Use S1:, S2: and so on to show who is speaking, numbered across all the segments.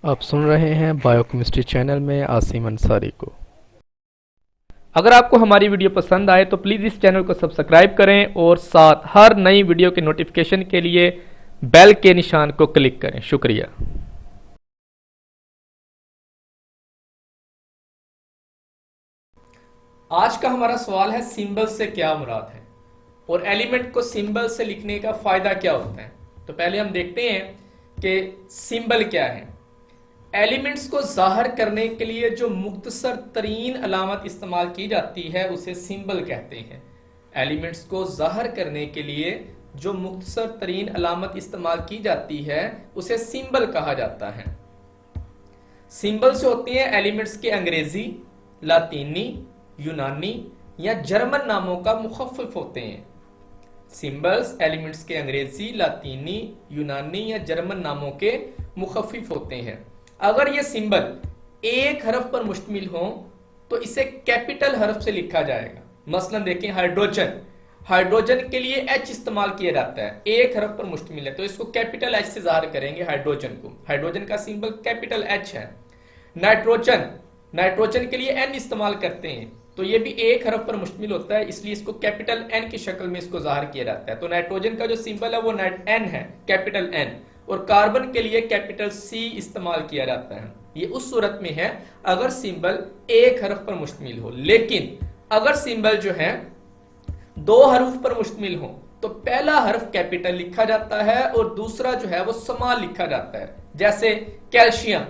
S1: आप सुन रहे हैं बायोकेमिस्ट्री चैनल में आसिम अंसारी को। अगर आपको हमारी वीडियो पसंद आए तो प्लीज़ इस चैनल को सब्सक्राइब करें और साथ हर नई वीडियो के नोटिफिकेशन के लिए बेल के निशान को क्लिक करें। शुक्रिया। आज का हमारा सवाल है, सिंबल से क्या मुराद है और एलिमेंट को सिंबल से लिखने का फायदा क्या होता है। तो पहले हम देखते हैं कि सिंबल क्या है। एलिमेंट्स को जाहिर करने के लिए जो मुख्तसर तरीन अलामत इस्तेमाल की जाती है उसे सिंबल कहते हैं। एलिमेंट्स को जाहिर करने के लिए जो मुख्तसर तरीन अलामत इस्तेमाल की जाती है उसे सिंबल कहा जाता है। सिंबल्स होती हैं एलिमेंट्स के अंग्रेजी, लातीनी, यूनानी या जर्मन नामों का मुखफ़िफ़ होते हैं। सिंबल्स एलिमेंट्स के अंग्रेजी, लातीनी, यूनानी या जर्मन नामों के मुखफ़िफ़ होते हैं। अगर ये सिंबल एक हरफ पर मुश्तमिल हो तो इसे कैपिटल हरफ से लिखा जाएगा। मसलन देखें, हाइड्रोजन, हाइड्रोजन के लिए एच इस्तेमाल किया जाता है, एक हरफ पर मुश्तमिल है तो इसको कैपिटल एच से जाहिर करेंगे हाइड्रोजन को। हाइड्रोजन का सिंबल कैपिटल एच है। नाइट्रोजन, नाइट्रोजन के लिए एन इस्तेमाल करते हैं तो ये भी एक हरफ पर मुश्तमिल होता है, इसलिए इसको कैपिटल एन की शक्ल में इसको जाहिर किया जाता है। तो नाइट्रोजन का जो सिंबल है वो एन है, कैपिटल एन। और कार्बन के लिए कैपिटल सी इस्तेमाल किया जाता है। ये उस सूरत में है अगर सिंबल एक हरफ पर मुश्तमिल हो। लेकिन अगर सिंबल जो है दो हरूफ पर मुश्तमिल हो तो पहला हरफ कैपिटल लिखा जाता है और दूसरा जो है वो स्मॉल लिखा जाता है। जैसे कैल्शियम,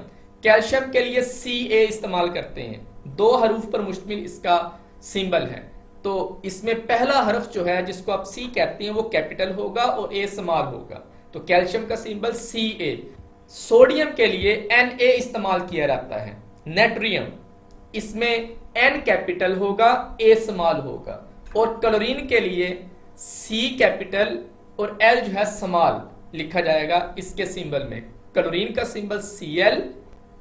S1: कैल्शियम के लिए Ca इस्तेमाल करते हैं, दो हरूफ पर मुश्तमिल इसका सिंबल है। तो इसमें पहला हरफ जो है जिसको आप सी कहते हैं वो कैपिटल होगा और ए स्मॉल होगा। तो कैल्शियम का सिंबल Ca। सोडियम के लिए Na इस्तेमाल किया जाता है। नेट्रियम, इसमें N कैपिटल होगा, A स्मॉल होगा। और क्लोरीन के लिए C कैपिटल और L जो है स्मॉल लिखा जाएगा इसके सिंबल में। क्लोरीन का सिंबल Cl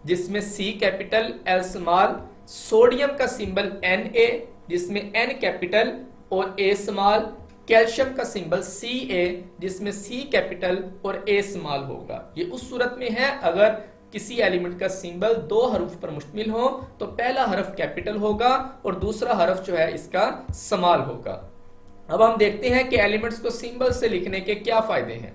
S1: जिसमें C capital L small. Sodium का सिंबल Na जिसमें N कैपिटल और A स्मॉल। कैल्शियम का सिंबल Ca जिसमें C कैपिटल और A स्मॉल होगा। ये उस सूरत में है अगर किसी एलिमेंट का सिंबल दो हरूफ पर मुश्तमिल हो तो पहला हरफ कैपिटल होगा और दूसरा हरफ जो है इसका स्मॉल होगा। अब हम देखते हैं कि एलिमेंट्स को सिंबल से लिखने के क्या फायदे हैं।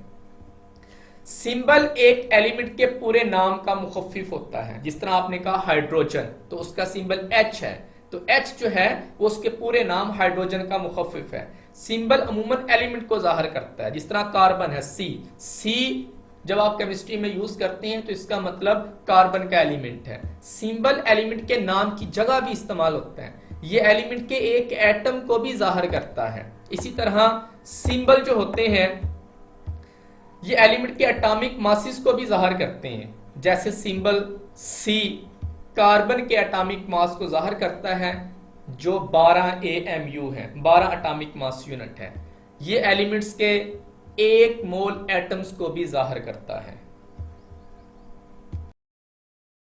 S1: सिंबल एक एलिमेंट के पूरे नाम का मुखफ़िफ़ होता है। जिस तरह आपने कहा हाइड्रोजन तो उसका सिंबल H है, तो H जो है वो उसके पूरे नाम हाइड्रोजन का मुखफ़िफ़ है। सिंबल अमूमन एलिमेंट को जाहिर करता है। जिस तरह कार्बन है C जब आप केमिस्ट्री में यूज करते हैं तो इसका मतलब कार्बन का एलिमेंट है। सिंबल एलिमेंट के नाम की जगह भी इस्तेमाल होता है, ये एलिमेंट के एक एटम को भी जाहिर करता है। इसी तरह सिंबल जो होते हैं ये एलिमेंट के एटॉमिक मासेस को भी जाहिर करते हैं। जैसे सिंबल C कार्बन के एटॉमिक मास को जाहिर करता है जो 12 AMU है, 12 एटॉमिक मास यूनिट है। ये एलिमेंट्स के एक मोल एटम्स को भी जाहिर करता है।